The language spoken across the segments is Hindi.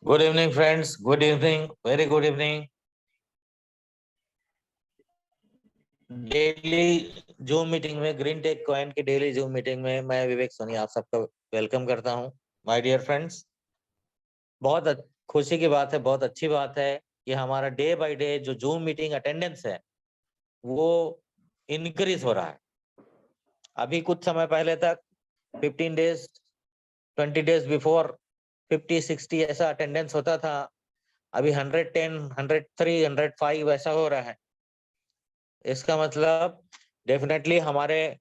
Good evening friends, good evening, very good evening. Daily zoom meeting में, ग्रीन टेक कॉइन की डेली जूम मीटिंग में मैं विवेक सोनी आप सबका वेलकम करता हूं। माय डियर फ्रेंड्स, बहुत खुशी की बात है, बहुत अच्छी बात है कि हमारा डे बाय डे जो जूम मीटिंग अटेंडेंस है वो इंक्रीज हो रहा है। अभी कुछ समय पहले तक 15 डेज 20 डेज बिफोर 50-60 ऐसा अटेंडेंस होता था। अभी 110, 103, 105 ऐसा हो रहा है। इसका मतलब डेफिनेटली हमारे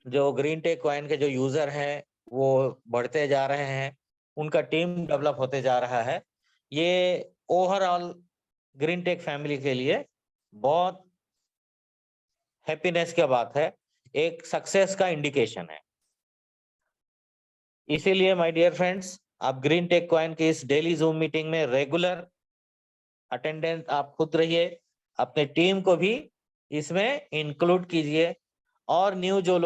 जो ग्रीन टेक कॉइन के जो यूजर हैं वो बढ़ते जा रहे हैं, उनका टीम डेवलप होते जा रहा है। ये ओवरऑल ग्रीन टेक फैमिली के लिए बहुत हैप्पीनेस की बात है, एक सक्सेस का इंडिकेशन है। इसीलिए माय डियर फ्रेंड्स, आप ग्रीन टेक कॉइन की इस डेली जूम मीटिंग में रेगुलर अटेंडेंस आप खुद रहिए, अपने टीम को भी इसमें इंक्लूड कीजिए और जो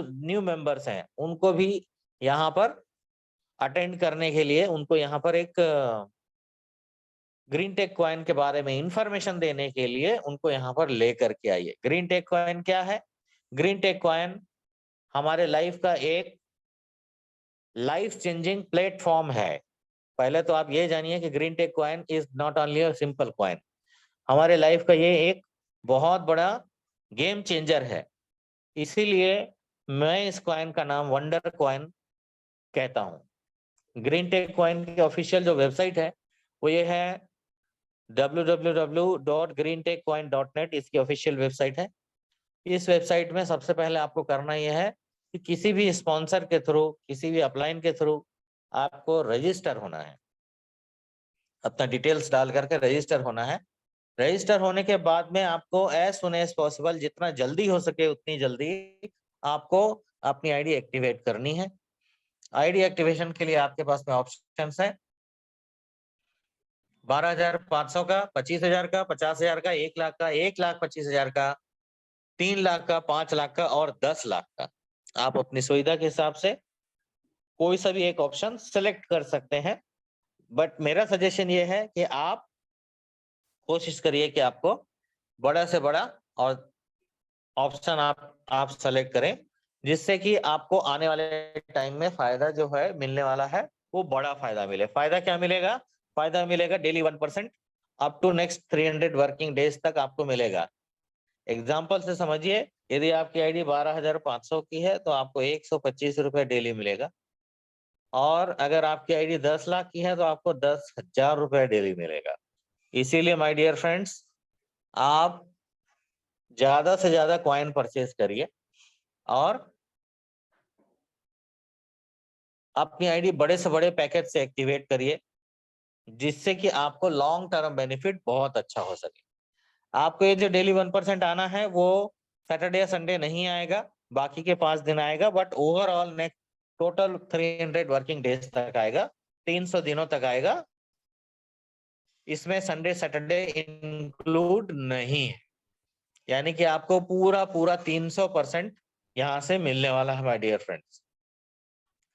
न्यू मेंबर्स हैं उनको भी यहाँ पर अटेंड करने के लिए, उनको यहाँ पर एक ग्रीन टेक कॉइन के बारे में इंफॉर्मेशन देने के लिए उनको यहाँ पर लेकर के आइए। ग्रीन टेक कॉइन क्या है? ग्रीन टेक कॉइन हमारे लाइफ का एक लाइफ चेंजिंग प्लेटफॉर्म है। पहले तो आप ये जानिए कि green tech coin is not only a simple coin, हमारे लाइफ का ये एक बहुत बड़ा गेम चेंजर है। इसीलिए मैं इस कॉइन का नाम वंडर कॉइन कहता हूँ। ग्रीन टेक कॉइन की ऑफिशियल जो वेबसाइट है वो ये है www.greentechcoin.net, इसकी ऑफिशियल वेबसाइट है। इस वेबसाइट में सबसे पहले आपको करना यह है कि किसी भी स्पॉन्सर के थ्रू, किसी भी अपलाइन के थ्रू आपको रजिस्टर होना है, अपना डिटेल्स डाल करके रजिस्टर होना है। रजिस्टर होने के बाद में आपको एज सुन एज पॉसिबल, जितना जल्दी हो सके उतनी जल्दी आपको अपनी आईडी एक्टिवेट करनी है। आईडी एक्टिवेशन के लिए आपके पास में ऑप्शंस है 12,500 का, 25,000 का, 50,000 का, 1 लाख का, 1,25,000 का, 3 लाख का, 5 लाख का और 10 लाख का। आप अपनी सुविधा के हिसाब से कोई सा भी एक ऑप्शन सेलेक्ट कर सकते हैं, बट मेरा सजेशन ये है कि आप कोशिश करिए कि आपको बड़ा से बड़ा और ऑप्शन आप सेलेक्ट करें, जिससे कि आपको आने वाले टाइम में फायदा जो है मिलने वाला है वो बड़ा फायदा मिले। फायदा क्या मिलेगा? फायदा मिलेगा daily 1% up to next 300 working days तक आपको मिलेगा। एग्जाम्पल से समझिए, यदि आपकी आईडी 12,500 की है तो आपको 125 रुपए डेली मिलेगा, और अगर आपकी आईडी 10 लाख की है तो आपको 10,000 रुपए डेली मिलेगा। इसीलिए माय डियर फ्रेंड्स, आप ज्यादा से ज्यादा कॉइन परचेज करिए और अपनी आईडी बड़े से बड़े पैकेज से एक्टिवेट करिए, जिससे कि आपको लॉन्ग टर्म बेनिफिट बहुत अच्छा हो सके। आपको ये जो डेली 1% आना है वो सैटरडे या संडे नहीं आएगा, बाकी के 5 दिन आएगा, but overall next total 300 working days तक आएगा, 300 दिनों तक आएगा। इसमें संडे सैटरडे इंक्लूड नहीं है, यानी कि आपको पूरा पूरा 300% यहाँ से मिलने वाला है माय डियर फ्रेंड्स।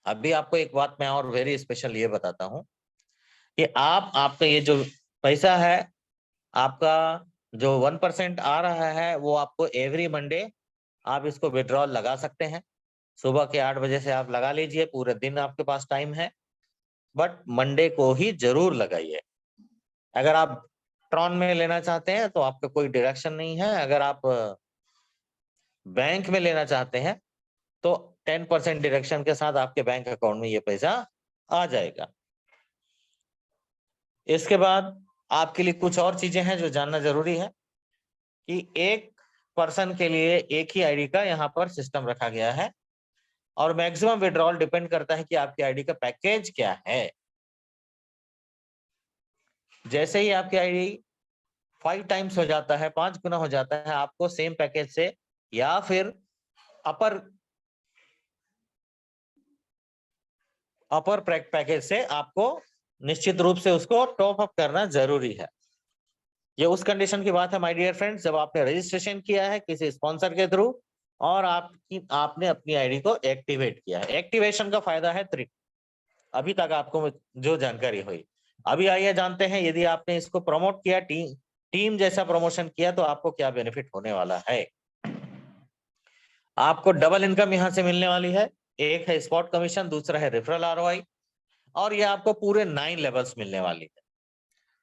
अभी आपको एक बात मैं और वेरी स्पेशल ये बताता हूँ कि आपका ये जो पैसा है, आपका जो 1% आ रहा है वो आपको एवरी मंडे आप इसको विड्रॉल लगा सकते हैं। सुबह के 8 बजे से आप लगा लीजिए, पूरे दिन आपके पास टाइम है, बट मंडे को ही जरूर लगाइए। अगर आप ट्रॉन में लेना चाहते हैं तो आपका कोई डिडक्शन नहीं है। अगर आप बैंक में लेना चाहते हैं तो 10% डिडक्शन के साथ आपके बैंक अकाउंट में ये पैसा आ जाएगा। इसके बाद आपके लिए कुछ और चीजें हैं जो जानना जरूरी है कि एक पर्सन के लिए एक ही आईडी का यहाँ पर सिस्टम रखा गया है, और मैक्सिमम विड्रॉल डिपेंड करता है कि आपकी आईडी का पैकेज क्या है। जैसे ही आपकी आईडी 5 टाइम्स हो जाता है, 5 गुना हो जाता है, आपको सेम पैकेज से या फिर अपर अपर पैकेज से आपको निश्चित रूप से उसको टॉप अप करना जरूरी है। ये उस कंडीशन की बात है माय डियर फ्रेंड्स, जब आपने रजिस्ट्रेशन किया है किसी स्पॉन्सर के थ्रू और आपने अपनी आईडी को एक्टिवेट किया है। एक्टिवेशन का फायदा है 3, अभी तक आपको जो जानकारी हुई। अभी आइए जानते हैं, यदि आपने इसको प्रमोट किया, टीम जैसा प्रमोशन किया, तो आपको क्या बेनिफिट होने वाला है। आपको डबल इनकम यहां से मिलने वाली है। एक है स्पॉट कमीशन, दूसरा है रेफरल आरओआई, और ये आपको पूरे 9 लेवल्स मिलने वाली है।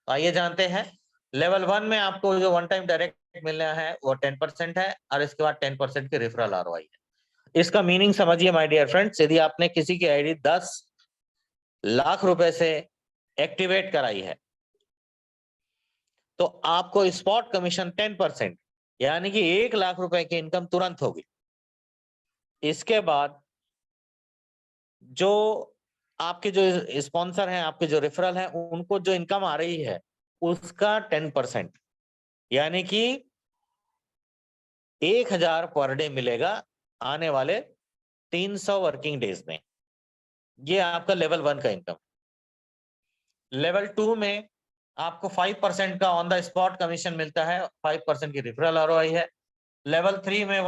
तो आइए जानते हैं। लेवल 1 में आपको जो वन टाइम डायरेक्ट मिलना है वो 10% है, और इसके बाद 10% की रेफरल आरओआई है। इसका मीनिंग समझिए माय डियर फ्रेंड्स, यदि आपने किसी की आईडी 10 लाख रुपए से एक्टिवेट कराई है, तो आपको स्पॉट कमीशन 10%, यानी कि 1 लाख रुपए की इनकम तुरंत होगी। इसके बाद जो आपके जो स्पॉन्सर हैं, आपके जो रेफरल हैं, उनको जो इनकम आ रही है उसका 10%, यानी कि 1000 पर डे मिलेगा आने वाले 300 वर्किंग डेज में। ये आपका लेवल 1 का इनकम। लेवल 2 में आपको 5% का ऑन द स्पॉट कमीशन मिलता है, 5% की रेफरल आरओआई है। लेवल 3 में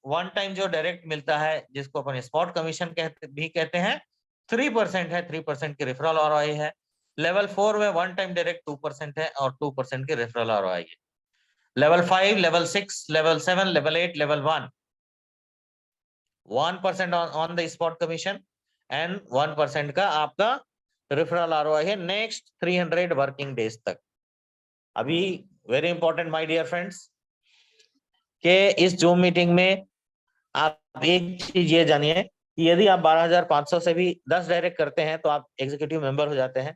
वन टाइम जो डायरेक्ट मिलता है, जिसको अपन स्पॉट कमीशन कहते हैं, 3% है, 3% की रेफरल आरओआई है। लेवल 4 में वन टाइम डायरेक्ट 2% है और 2% की रेफरल आरओआई है। Level 5, level 6, level 7, level 8, level 1% on the spot commission and 1% का आपका रेफरल आरओआई है नेक्स्ट 300 वर्किंग डेज तक। अभी very important my dear friends, के इस जूम मीटिंग में आप एक चीज ये जानिए कि यदि आप 12,500 से भी 10 डायरेक्ट करते हैं तो आप एग्जीक्यूटिव मेंबर हो जाते हैं,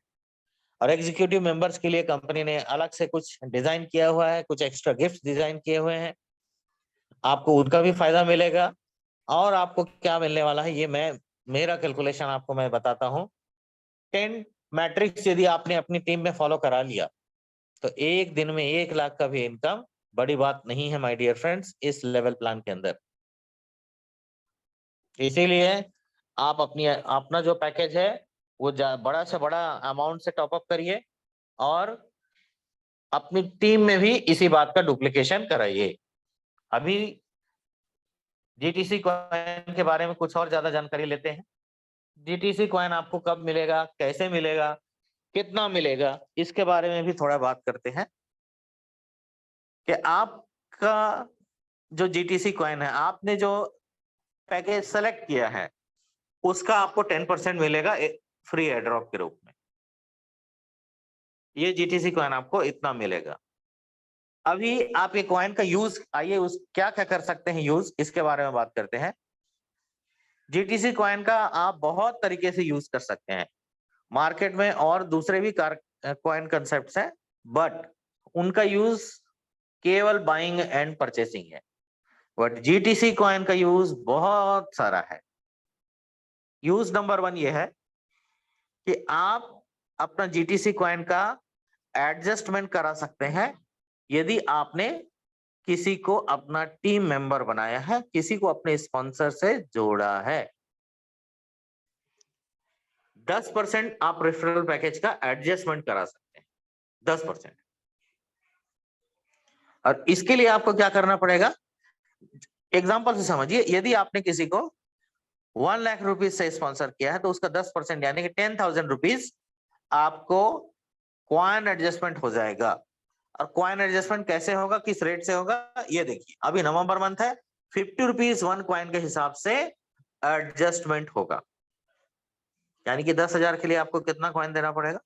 और एग्जीक्यूटिव मेंबर्स के लिए कंपनी ने अलग से कुछ डिजाइन किया हुआ है, कुछ एक्स्ट्रा गिफ्ट डिजाइन किए हुए हैं, आपको उनका भी फायदा मिलेगा। और आपको क्या मिलने वाला है, ये मेरा कैलकुलेशन आपको मैं बताता हूँ। 10 मैट्रिक्स यदि आपने अपनी टीम में फॉलो करा लिया, तो एक दिन में 1 लाख का भी इनकम बड़ी बात नहीं है माय डियर फ्रेंड्स, इस लेवल प्लान के अंदर। इसीलिए आप अपना जो पैकेज है वो बड़ा से बड़ा अमाउंट से टॉपअप करिए, और अपनी टीम में भी इसी बात का डुप्लीकेशन कराइए। अभी जीटीसी कॉइन के बारे में कुछ और ज्यादा जानकारी लेते हैं। जीटीसी कॉइन आपको कब मिलेगा, कैसे मिलेगा, कितना मिलेगा, इसके बारे में भी थोड़ा बात करते हैं। कि आपका जो जीटीसी कॉइन है, आपने जो पैकेज सेलेक्ट किया है, उसका आपको 10% मिलेगा फ्री एयरड्रॉप के रूप में। ये जीटीसी कॉइन आपको इतना मिलेगा। अभी आप ये कॉइन का यूज, आइए उस क्या क्या कर सकते हैं यूज, इसके बारे में बात करते हैं। जीटीसी कॉइन का आप बहुत तरीके से यूज कर सकते हैं। मार्केट में और दूसरे भी कॉइन कंसेप्ट्स हैं, बट उनका यूज केवल बाइंग एंड परचेसिंग है। बट जीटीसी कॉइन का यूज बहुत सारा है। यूज नंबर 1 ये है कि आप अपना जीटीसी कॉइन का एडजस्टमेंट करा सकते हैं, यदि आपने किसी को अपना टीम मेंबर बनाया है, किसी को अपने स्पॉन्सर से जोड़ा है। 10% आप रेफरल पैकेज का एडजस्टमेंट करा सकते हैं, 10%। और इसके लिए आपको क्या करना पड़ेगा, एग्जांपल से समझिए। यदि आपने किसी को 1 लाख रुपीज से स्पॉन्सर किया है, तो उसका 10% यानी कि 10,000 रुपीज आपको कॉइन एडजस्टमेंट हो जाएगा। और कॉइन एडजस्टमेंट कैसे होगा, किस रेट से होगा, ये देखिए। अभी नवंबर मंथ है, 50 रुपीज 1 कॉइन के हिसाब से एडजस्टमेंट होगा, यानी कि 10,000 के लिए आपको कितना कॉइन देना पड़ेगा,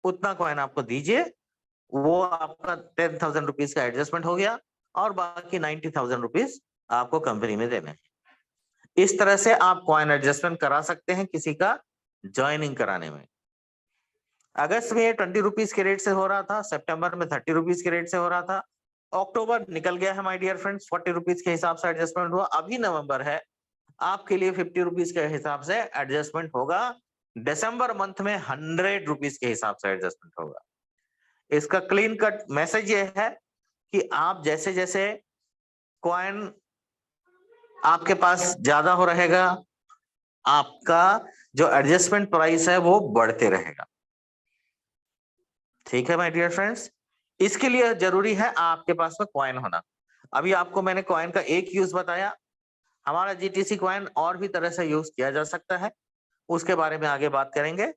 उतना कॉइन आपको दीजिए, वो आपका 10,000 रुपीज का एडजस्टमेंट हो गया, और बाकी 90,000 रुपीज आपको कंपनी में देने हैं। इस तरह से आप कॉइन एडजस्टमेंट करा सकते हैं किसी का ज्वाइनिंग कराने में। अगस्त में 20 रुपीज के रेट से हो रहा था, सितंबर में 30 रुपीज के रेट से हो रहा था, अक्टूबर निकल गया है माय डियर फ्रेंड्स, 40 रुपीज के हिसाब से एडजस्टमेंट हुआ। अभी नवंबर है, आपके लिए 50 रुपीज के हिसाब से एडजस्टमेंट होगा। दिसंबर मंथ में 100 रुपीज के हिसाब से एडजस्टमेंट होगा। इसका क्लीन कट मैसेज ये है कि आप जैसे जैसे कॉइन आपके पास ज्यादा हो रहेगा, आपका जो एडजस्टमेंट प्राइस है वो बढ़ते रहेगा। ठीक है माय डियर फ्रेंड्स, इसके लिए जरूरी है आपके पास में कॉइन होना। अभी आपको मैंने कॉइन का एक यूज बताया। हमारा जीटीसी कॉइन और भी तरह से यूज किया जा सकता है, उसके बारे में आगे बात करेंगे।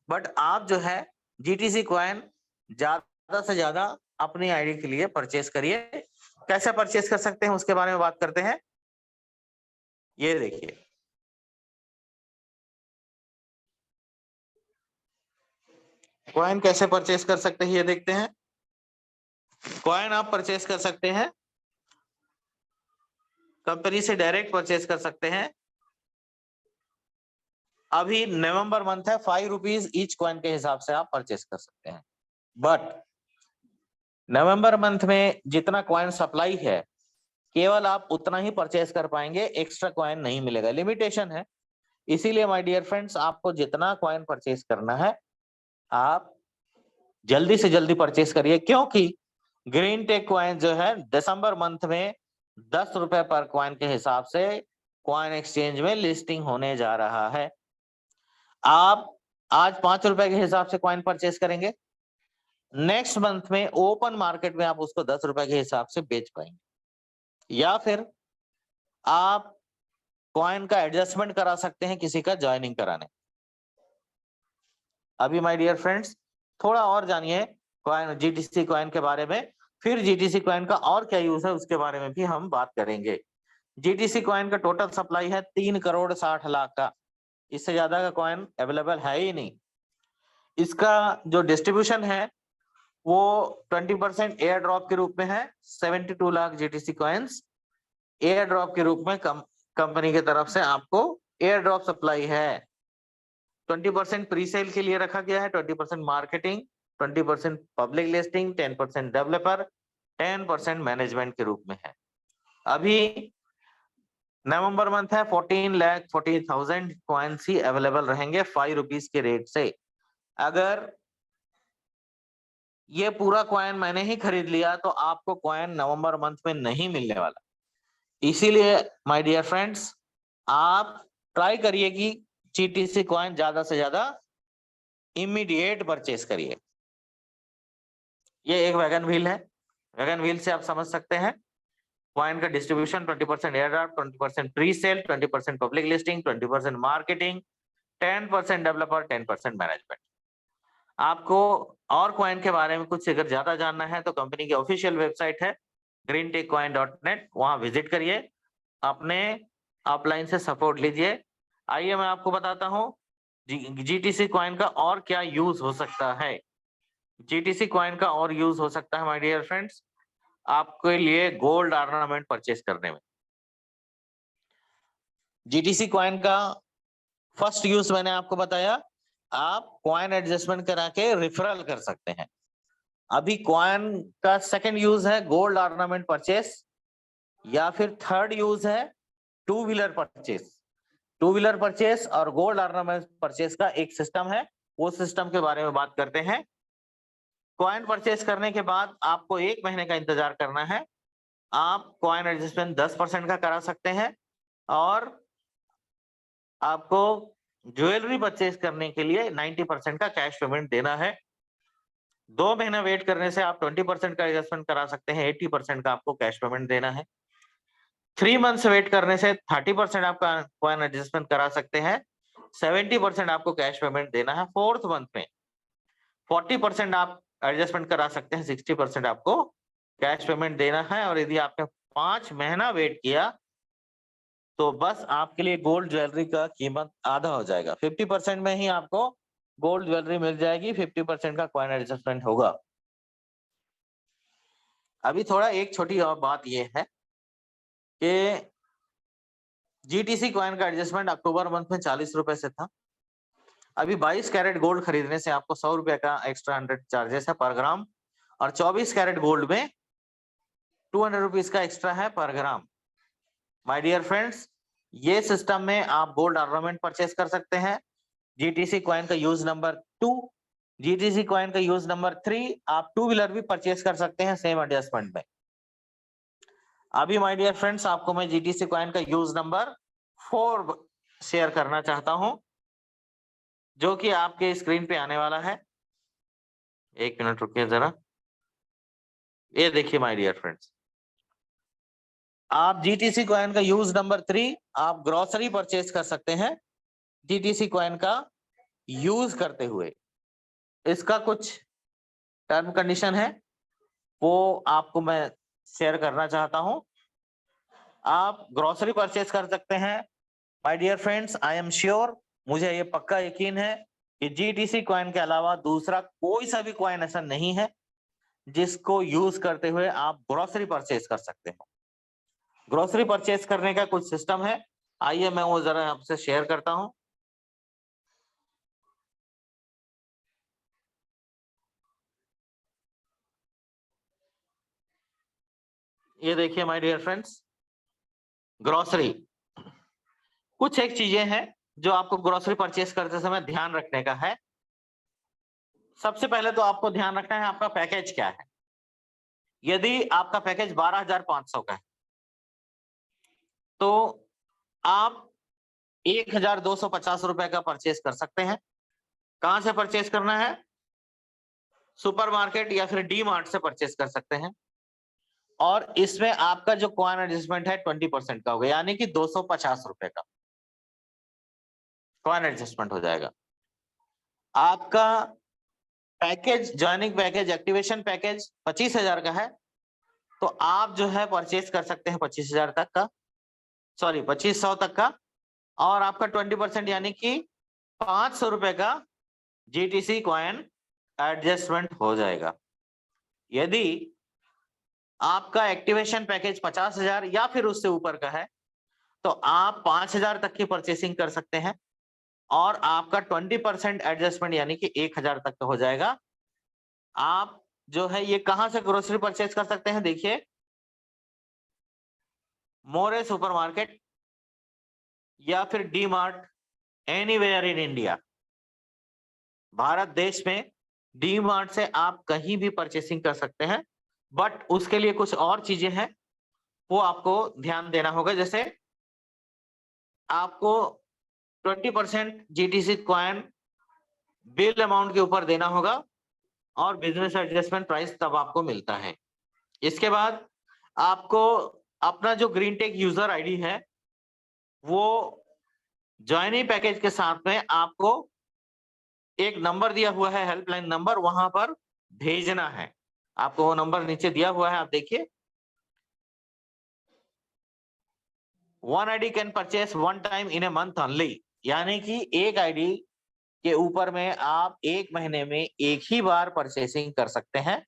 बट आप जो है जीटीसी कॉइन ज्यादा से ज्यादा अपनी आईडी के लिए परचेस करिए। कैसे परचेस कर सकते हैं उसके बारे में बात करते हैं। ये देखिए, कॉइन कैसे परचेस कर सकते हैं ये देखते हैं। कॉइन आप परचेस कर सकते हैं, कंपनी से डायरेक्ट परचेस कर सकते हैं। अभी नवंबर मंथ है, 5 रुपीज ईच कॉइन के हिसाब से आप परचेस कर सकते हैं। बट नवंबर मंथ में जितना कॉइन सप्लाई है केवल आप उतना ही परचेस कर पाएंगे, एक्स्ट्रा कॉइन नहीं मिलेगा, लिमिटेशन है। इसीलिए माय डियर फ्रेंड्स, आपको जितना कॉइन परचेस करना है आप जल्दी से जल्दी परचेस करिए, क्योंकि ग्रीन टेक कॉइन जो है दिसंबर मंथ में 10 रुपए पर कॉइन के हिसाब से कॉइन एक्सचेंज में लिस्टिंग होने जा रहा है। आप आज 5 रुपए के हिसाब से कॉइन परचेस करेंगे, नेक्स्ट मंथ में ओपन मार्केट में आप उसको 10 रुपए के हिसाब से बेच पाएंगे, या फिर आप कॉइन का एडजस्टमेंट करा सकते हैं किसी का ज्वाइनिंग कराने। अभी माय डियर फ्रेंड्स थोड़ा और जानिए कॉइन, जीटीसी कॉइन के बारे में, फिर जीटीसी कॉइन का और क्या यूज है उसके बारे में भी हम बात करेंगे। जीटीसी कॉइन का टोटल सप्लाई है 3,60,00,000 का, इससे ज्यादा का कॉइन अवेलेबल है ही नहीं। इसका जो डिस्ट्रीब्यूशन है वो 20% एयर ड्रॉप के रूप में है। 72 lakh GTC coins air drop के रूप में कंपनी की तरफ से आपको एयर ड्रॉप सप्लाई है। 20% प्री सेल के लिए रखा गया है, 20% marketing, 20% public listing, 10% developer, 10% management के रूप में है। अभी नवंबर मंथ है, 14,40,000 कॉइन्स ही अवेलेबल रहेंगे 5 रुपीज के रेट से। अगर ये पूरा कॉइन मैंने ही खरीद लिया तो आपको कॉइन नवंबर मंथ में नहीं मिलने वाला। इसीलिए माय डियर फ्रेंड्स आप ट्राई करिए कि जीटीसी कॉइन ज्यादा से ज्यादा इमीडिएट परचेस करिए। ये एक वैगन व्हील है, वैगन व्हील से आप समझ सकते हैं कॉइन का distribution 20% air drop, 20% pre sale, 20% public listing, 20% marketing, 10% developer, 10% management. आपको और कॉइन के बारे में कुछ अगर ज्यादा जानना है तो कंपनी की ऑफिशियल वेबसाइट है greentechcoin.net, वहां विजिट करिए, अपने अपलाइन से सपोर्ट लीजिए। आइए मैं आपको बताता हूँ जीटीसी कॉइन का और क्या यूज हो सकता है। जीटीसी कॉइन का और यूज हो सकता है माय डियर फ्रेंड्स आपके लिए गोल्ड ऑर्नामेंट परचेस करने में। जीटीसी कॉइन का फर्स्ट यूज मैंने आपको बताया, आप कॉइन एडजस्टमेंट करा के रिफरल कर सकते हैं। अभी कॉइन का सेकंड यूज है गोल्ड ऑर्नामेंट परचेस, या फिर थर्ड यूज है two wheeler purchase. Two wheeler purchase और गोल्ड ऑर्नामेंट परचेस का एक सिस्टम है, वो सिस्टम के बारे में बात करते हैं। कॉइन परचेस करने के बाद आपको 1 महीने का इंतजार करना है। आप कॉइन एडजस्टमेंट 10% का करा सकते हैं और आपको ज्वेलरी परचेस करने के लिए 90% का कैश पेमेंट देना है। 2 महीना वेट करने से आप 20% का एडजस्टमेंट करा सकते हैं, 80% का आपको कैश पेमेंट देना है। 3 मंथ्स वेट करने से 30% आपका कॉइन एडजस्टमेंट करा सकते हैं, 70% आपको कैश पेमेंट देना है। 4th मंथ में 40% आप एडजस्टमेंट करा सकते हैं, 60% आपको कैश पेमेंट देना है। और यदि आपने 5 महीना वेट किया तो बस आपके लिए गोल्ड ज्वेलरी का कीमत आधा हो जाएगा। 50% में ही आपको गोल्ड ज्वेलरी मिल जाएगी, 50% का कॉइन एडजस्टमेंट होगा। अभी थोड़ा एक छोटी और बात यह है कि जीटीसी कॉइन का एडजस्टमेंट अक्टूबर मंथ में 40 रुपए से था। अभी 22 कैरेट गोल्ड खरीदने से आपको 100 रुपए का एक्स्ट्रा 100 चार्जेस है पर ग्राम, और 24 कैरेट गोल्ड में 200 रुपीज का एक्स्ट्रा है पर ग्राम। माय डियर फ्रेंड्स ये सिस्टम में आप गोल्ड ऑर्नामेंट परचेस कर सकते हैं। जीटीसी कॉइन का यूज नंबर 2, जीटीसी कॉइन का यूज नंबर 3, आप टू व्हीलर भी परचेस कर सकते हैं सेम एडजस्टमेंट में। अभी माय डियर फ्रेंड्स आपको मैं जीटीसी कॉइन का यूज नंबर 4 शेयर करना चाहता हूं, जो कि आपके स्क्रीन पे आने वाला है। 1 मिनट रुकिए जरा, ये देखिए माय डियर फ्रेंड्स, आप जीटीसी कॉइन का यूज नंबर 3 आप ग्रोसरी परचेस कर सकते हैं जीटीसी कॉइन का यूज करते हुए। इसका कुछ टर्म कंडीशन है, वो आपको मैं शेयर करना चाहता हूं। आप ग्रोसरी परचेज कर सकते हैं। My dear friends, I am sure, मुझे ये पक्का यकीन है कि जीटीसी कॉइन के अलावा दूसरा कोई सा भी कॉइन ऐसा नहीं है जिसको यूज करते हुए आप ग्रोसरी परचेज कर सकते हो। ग्रोसरी परचेज करने का कुछ सिस्टम है, आइए मैं वो जरा आपसे शेयर करता हूं। ये देखिए माय डियर फ्रेंड्स, ग्रोसरी, कुछ एक चीजें हैं जो आपको ग्रोसरी परचेज करते समय ध्यान रखने का है। सबसे पहले तो आपको ध्यान रखना है आपका पैकेज क्या है। यदि आपका पैकेज 12,500 का है तो आप 1,250 रुपए का परचेज कर सकते हैं। कहां से परचेज करना है? सुपरमार्केट या फिर डी मार्ट से परचेज कर सकते हैं। और इसमें आपका जो कॉइन एडजस्टमेंट है 20% का होगा, यानी कि 250 रुपए का कॉइन एडजस्टमेंट हो जाएगा। आपका package, joining package, activation package 25,000 का है तो आप जो है परचेज कर सकते हैं 25,000 तक का, सॉरी 2500 तक का, और आपका 20% यानी कि 500 रुपए का जीटीसी कॉइन एडजस्टमेंट हो जाएगा। यदि आपका एक्टिवेशन पैकेज 50,000 या फिर उससे ऊपर का है तो आप 5,000 तक की परचेसिंग कर सकते हैं और आपका 20% एडजस्टमेंट यानी कि 1,000 तक का हो जाएगा। आप जो है ये कहां से ग्रोसरी परचेज कर सकते हैं? देखिए, मोरे सुपरमार्केट या फिर D mart, anywhere in India, Bharat देश में डी मार्ट से आप कहीं भी परचेसिंग कर सकते हैं। बट उसके लिए कुछ और चीजें हैं, वो आपको ध्यान देना होगा। जैसे आपको 20% जीटीसी कॉइन बिल अमाउंट के ऊपर देना होगा और बिजनेस एडजस्टमेंट प्राइस तब आपको मिलता है। इसके बाद आपको अपना जो ग्रीन टेक यूजर आईडी है वो ज्वाइनिंग पैकेज के साथ में आपको एक नंबर दिया हुआ है, हेल्पलाइन नंबर, वहां पर भेजना है। आपको वो नंबर नीचे दिया हुआ है, आप देखिए। 1 ID can purchase 1 time in a month only, यानी कि एक आईडी के ऊपर में आप एक महीने में एक ही बार परचेसिंग कर सकते हैं।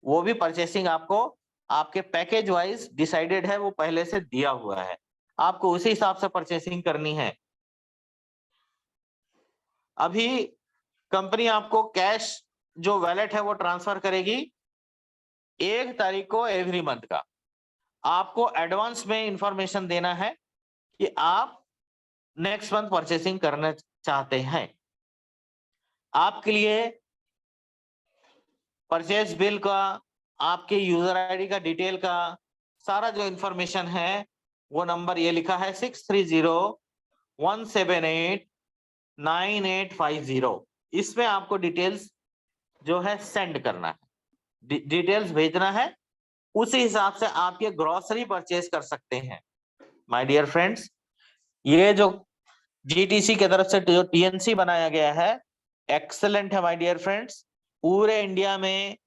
वो भी परचेसिंग आपको आपके पैकेज वाइज डिसाइडेड है, वो पहले से दिया हुआ है, आपको उसी हिसाब से परचेसिंग करनी है। अभी कंपनी आपको कैश जो वैलेट है वो ट्रांसफर करेगी 1 तारीख को एवरी मंथ का। आपको एडवांस में इंफॉर्मेशन देना है कि आप नेक्स्ट मंथ परचेसिंग करना चाहते हैं। आपके लिए परचेज बिल का, आपके यूजर आईडी का, डिटेल का सारा जो इंफॉर्मेशन है वो नंबर ये लिखा है 6301789850। इसमें आपको डिटेल्स जो है सेंड करना है, डिटेल्स भेजना है, उसी हिसाब से आप ये ग्रोसरी परचेज कर सकते हैं। माय डियर फ्रेंड्स, ये जो जीटीसी की तरफ से जो टीएनसी बनाया गया है एक्सेलेंट है माय डियर फ्रेंड्स। पूरे इंडिया में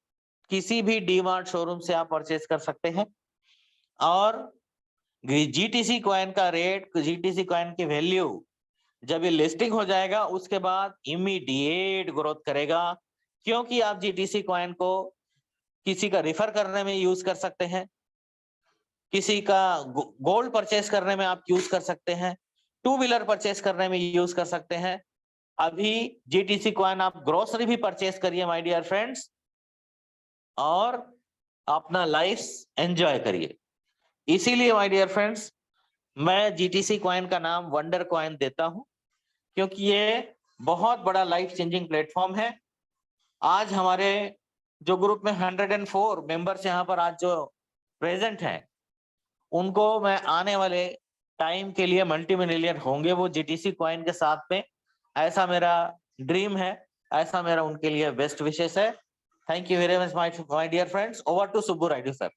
किसी भी डीमार्ट शोरूम से आप परचेज कर सकते हैं और जीटीसी कॉइन का रेट, जीटीसी कॉइन की वैल्यू जब ये लिस्टिंग हो जाएगा उसके बाद इमीडिएट ग्रोथ करेगा, क्योंकि आप जीटीसी कॉइन को किसी का रिफर करने में यूज कर सकते हैं, किसी का गोल्ड परचेस करने में आप यूज कर सकते हैं, 2 व्हीलर परचेस करने में यूज कर सकते हैं। अभी जीटीसी कॉइन आप ग्रोसरी भी परचेस करिए माय डियर फ्रेंड्स और अपना लाइफ एंजॉय करिए। इसीलिए माय डियर फ्रेंड्स मैं जीटीसी कॉइन का नाम वंडर कॉइन देता हूं, क्योंकि ये बहुत बड़ा लाइफ चेंजिंग प्लेटफॉर्म है। आज हमारे जो ग्रुप में 104 मेंबर्स यहाँ पर आज जो प्रेजेंट हैं, उनको मैं आने वाले टाइम के लिए मल्टी मिलियन होंगे वो जीटीसी कॉइन के साथ में, ऐसा मेरा ड्रीम है, ऐसा मेरा उनके लिए बेस्ट विशेष है। Thank you very much my dear friends. Over to Subbu Rayudu sir.